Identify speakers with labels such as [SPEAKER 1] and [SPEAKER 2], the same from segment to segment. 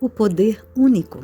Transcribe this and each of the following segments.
[SPEAKER 1] O poder único.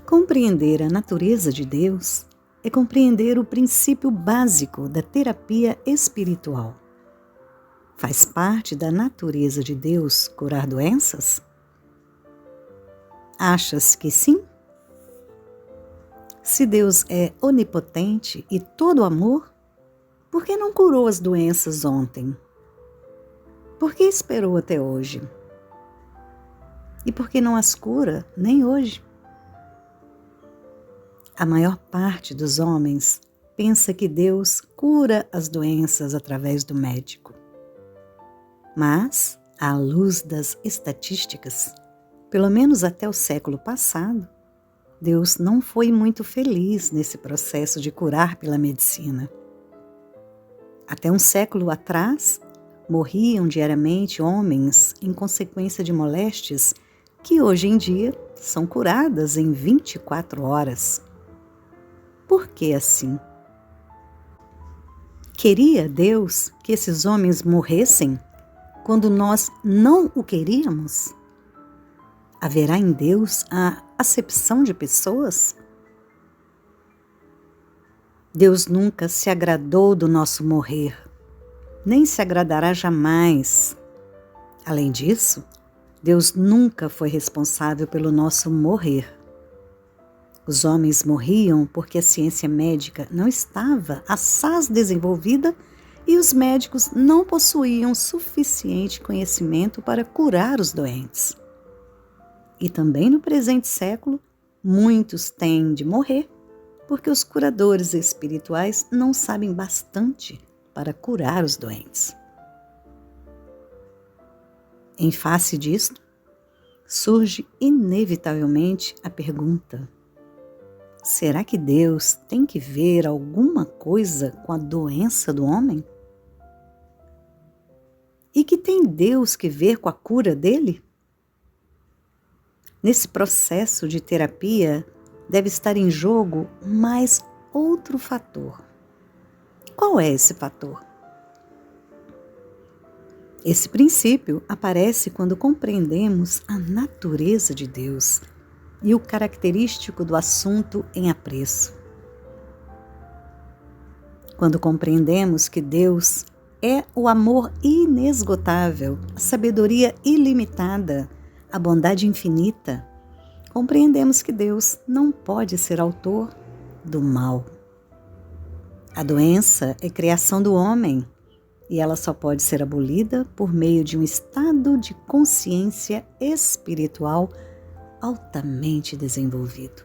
[SPEAKER 1] Compreender a natureza de Deus é compreender o princípio básico da terapia espiritual. Faz parte da natureza de Deus curar doenças? Achas que sim? Se Deus é onipotente e todo amor, por que não curou as doenças ontem? Por que esperou até hoje? E por que não as cura nem hoje? A maior parte dos homens pensa que Deus cura as doenças através do médico. Mas, à luz das estatísticas, pelo menos até o século passado, Deus não foi muito feliz nesse processo de curar pela medicina. Até um século atrás, morriam diariamente homens em consequência de moléstias que hoje em dia são curadas em 24 horas. Por que assim? Queria Deus que esses homens morressem quando nós não o queríamos? Haverá em Deus a acepção de pessoas? Deus nunca se agradou do nosso morrer, nem se agradará jamais. Além disso, Deus nunca foi responsável pelo nosso morrer. Os homens morriam porque a ciência médica não estava assaz desenvolvida e os médicos não possuíam suficiente conhecimento para curar os doentes. E também no presente século, muitos têm de morrer porque os curadores espirituais não sabem bastante para curar os doentes. Em face disto, surge inevitavelmente a pergunta: será que Deus tem que ver alguma coisa com a doença do homem? E que tem Deus que ver com a cura dele? Nesse processo de terapia deve estar em jogo mais outro fator. Qual é esse fator? Esse princípio aparece quando compreendemos a natureza de Deus e o característico do assunto em apreço. Quando compreendemos que Deus é o amor inesgotável, a sabedoria ilimitada, a bondade infinita, compreendemos que Deus não pode ser autor do mal. A doença é criação do homem e ela só pode ser abolida por meio de um estado de consciência espiritual altamente desenvolvido.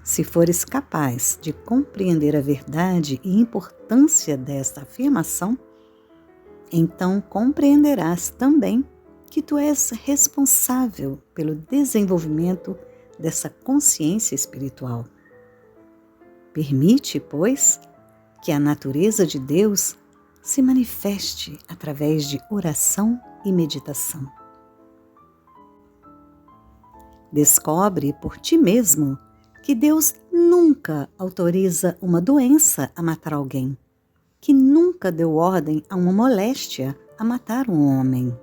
[SPEAKER 1] Se fores capaz de compreender a verdade e importância desta afirmação, então compreenderás também que tu és responsável pelo desenvolvimento dessa consciência espiritual. Permite, pois, que a natureza de Deus se manifeste através de oração e meditação. Descobre por ti mesmo que Deus nunca autoriza uma doença a matar alguém, que nunca deu ordem a uma moléstia a matar um homem.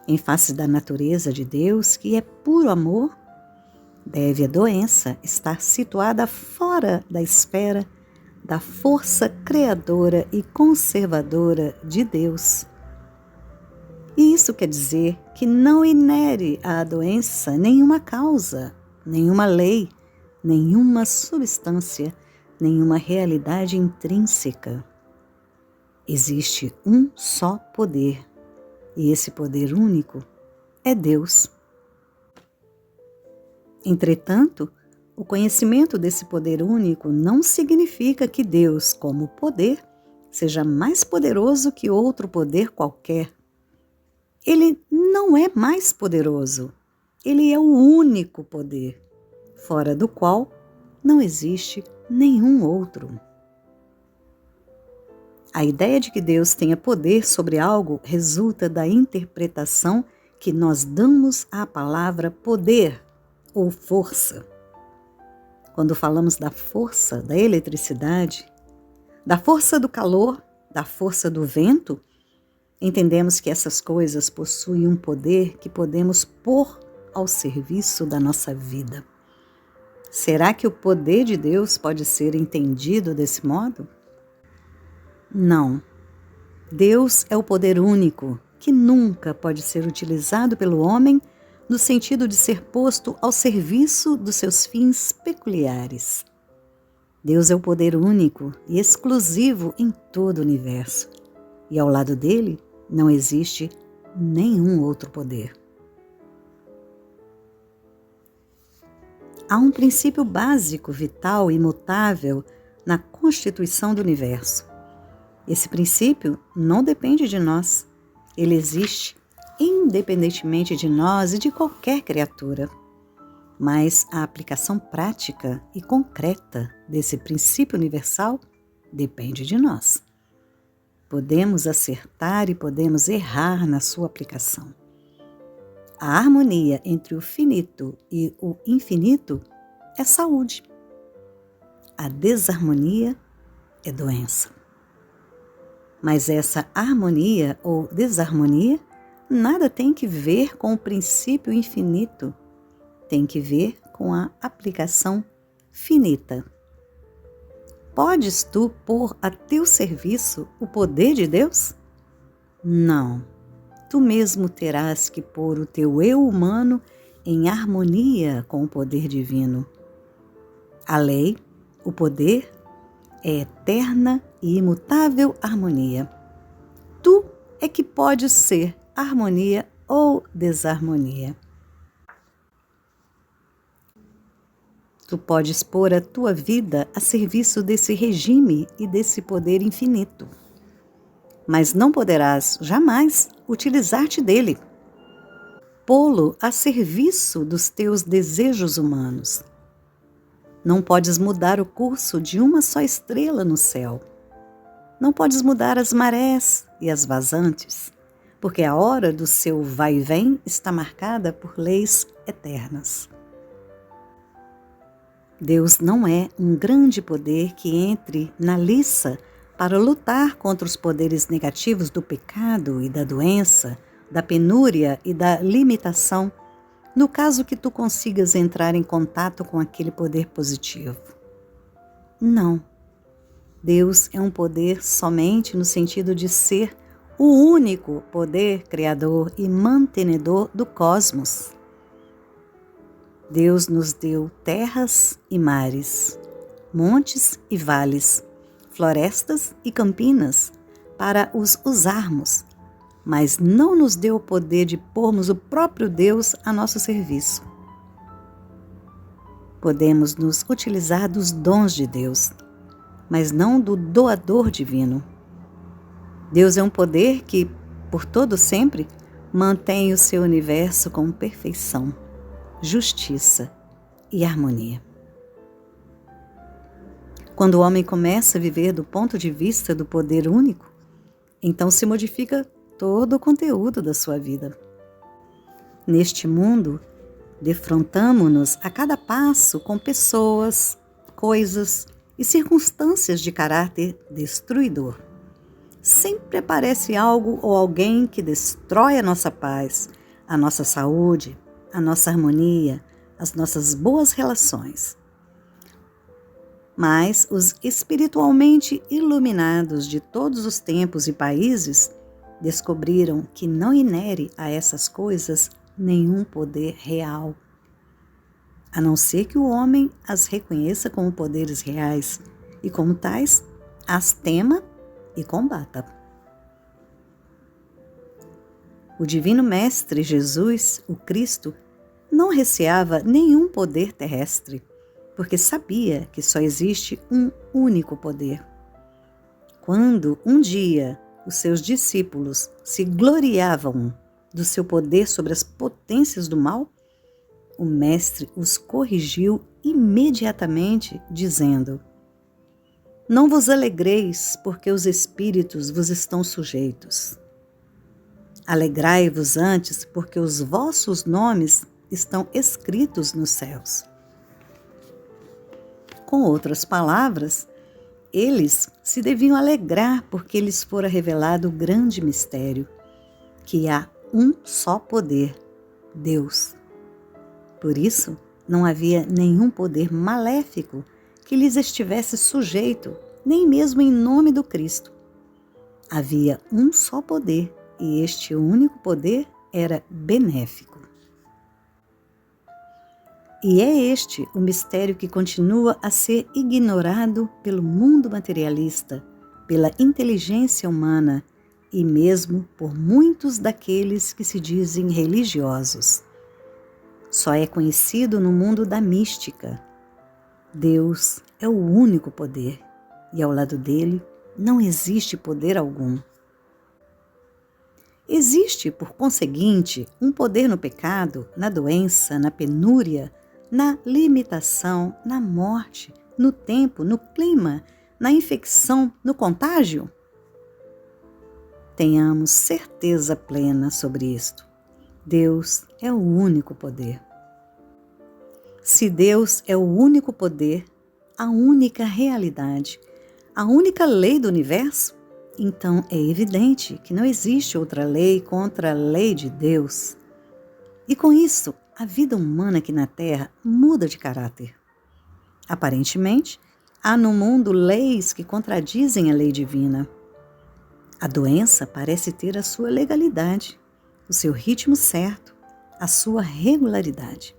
[SPEAKER 1] Em face da natureza de Deus, que é puro amor, deve a doença estar situada fora da esfera da força criadora e conservadora de Deus. E isso quer dizer que não inere à doença nenhuma causa, nenhuma lei, nenhuma substância, nenhuma realidade intrínseca. Existe um só poder, e esse poder único é Deus. Entretanto, o conhecimento desse poder único não significa que Deus, como poder, seja mais poderoso que outro poder qualquer. Ele não é mais poderoso. Ele é o único poder, fora do qual não existe nenhum outro. A ideia de que Deus tenha poder sobre algo resulta da interpretação que nós damos à palavra poder ou força. Quando falamos da força da eletricidade, da força do calor, da força do vento, entendemos que essas coisas possuem um poder que podemos pôr ao serviço da nossa vida. Será que o poder de Deus pode ser entendido desse modo? Não. Deus é o poder único, que nunca pode ser utilizado pelo homem no sentido de ser posto ao serviço dos seus fins peculiares. Deus é o poder único e exclusivo em todo o universo, e ao lado dele não existe nenhum outro poder. Há um princípio básico, vital e imutável na constituição do universo. Esse princípio não depende de nós. Ele existe independentemente de nós e de qualquer criatura. Mas a aplicação prática e concreta desse princípio universal depende de nós. Podemos acertar e podemos errar na sua aplicação. A harmonia entre o finito e o infinito é saúde. A desarmonia é doença. Mas essa harmonia ou desarmonia nada tem que ver com o princípio infinito. Tem que ver com a aplicação finita. Podes tu pôr a teu serviço o poder de Deus? Não. Tu mesmo terás que pôr o teu eu humano em harmonia com o poder divino. A lei, o poder, é eterna e imutável harmonia. Tu é que podes ser harmonia ou desarmonia. Tu podes pôr a tua vida a serviço desse regime e desse poder infinito, mas não poderás jamais utilizar-te dele, pô-lo a serviço dos teus desejos humanos. Não podes mudar o curso de uma só estrela no céu. Não podes mudar as marés e as vazantes, porque a hora do seu vai e vem está marcada por leis eternas. Deus não é um grande poder que entre na liça para lutar contra os poderes negativos do pecado e da doença, da penúria e da limitação, no caso que tu consigas entrar em contato com aquele poder positivo. Não. Deus é um poder somente no sentido de ser o único poder criador e mantenedor do cosmos. Deus nos deu terras e mares, montes e vales, florestas e campinas para os usarmos, mas não nos deu o poder de pormos o próprio Deus a nosso serviço. Podemos nos utilizar dos dons de Deus, mas não do doador divino. Deus é um poder que, por todo sempre, mantém o seu universo com perfeição, justiça e harmonia. Quando o homem começa a viver do ponto de vista do poder único, então se modifica todo o conteúdo da sua vida. Neste mundo, defrontamo-nos a cada passo com pessoas, coisas e circunstâncias de caráter destruidor. Sempre aparece algo ou alguém que destrói a nossa paz, a nossa saúde, a nossa harmonia, as nossas boas relações. Mas os espiritualmente iluminados de todos os tempos e países descobriram que não inere a essas coisas nenhum poder real, a não ser que o homem as reconheça como poderes reais e, como tais, as tema e combata. O Divino Mestre Jesus, o Cristo, não receava nenhum poder terrestre, porque sabia que só existe um único poder. Quando um dia os seus discípulos se gloriavam do seu poder sobre as potências do mal, o Mestre os corrigiu imediatamente, dizendo: Não vos alegreis, porque os espíritos vos estão sujeitos. Alegrai-vos antes, porque os vossos nomes estão escritos nos céus. Com outras palavras, eles se deviam alegrar porque lhes fora revelado o grande mistério, que há um só poder, Deus. Por isso, não havia nenhum poder maléfico que lhes estivesse sujeito, nem mesmo em nome do Cristo. Havia um só poder, e este único poder era benéfico. E é este o mistério que continua a ser ignorado pelo mundo materialista, pela inteligência humana e mesmo por muitos daqueles que se dizem religiosos. Só é conhecido no mundo da mística. Deus é o único poder, e ao lado dele não existe poder algum. Existe, por conseguinte, um poder no pecado, na doença, na penúria, na limitação, na morte, no tempo, no clima, na infecção, no contágio? Tenhamos certeza plena sobre isto. Deus é o único poder. Se Deus é o único poder, a única realidade, a única lei do universo, então é evidente que não existe outra lei contra a lei de Deus. E com isso, a vida humana aqui na Terra muda de caráter. Aparentemente, há no mundo leis que contradizem a lei divina. A doença parece ter a sua legalidade, o seu ritmo certo, a sua regularidade.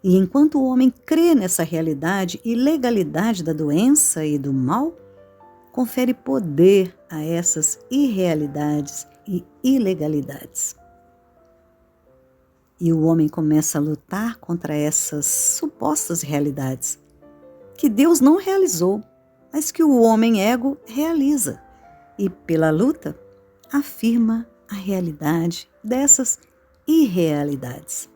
[SPEAKER 1] E enquanto o homem crê nessa realidade e legalidade da doença e do mal, confere poder a essas irrealidades e ilegalidades. E o homem começa a lutar contra essas supostas realidades, que Deus não realizou, mas que o homem ego realiza. E pela luta, afirma a realidade dessas irrealidades.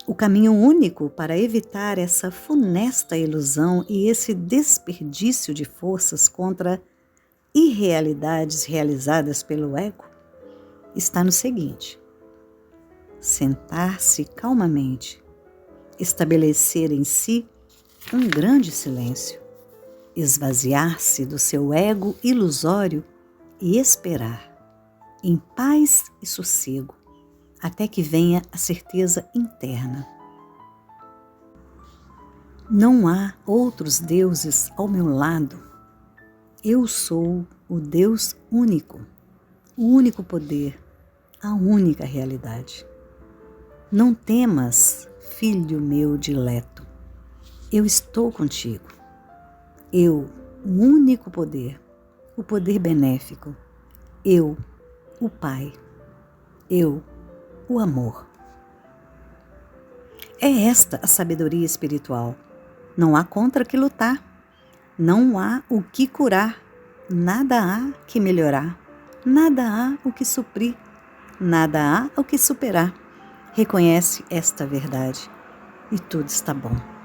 [SPEAKER 1] O caminho único para evitar essa funesta ilusão e esse desperdício de forças contra irrealidades realizadas pelo ego está no seguinte: sentar-se calmamente, estabelecer em si um grande silêncio, esvaziar-se do seu ego ilusório e esperar, em paz e sossego, até que venha a certeza interna. Não há outros deuses ao meu lado. Eu sou o Deus único, o único poder, a única realidade. Não temas, filho meu dileto. Eu estou contigo. Eu, o único poder, o poder benéfico. Eu, o Pai. Eu, o amor. É esta a sabedoria espiritual. Não há contra que lutar. Não há o que curar. Nada há que melhorar. Nada há o que suprir. Nada há o que superar. Reconhece esta verdade e tudo está bom.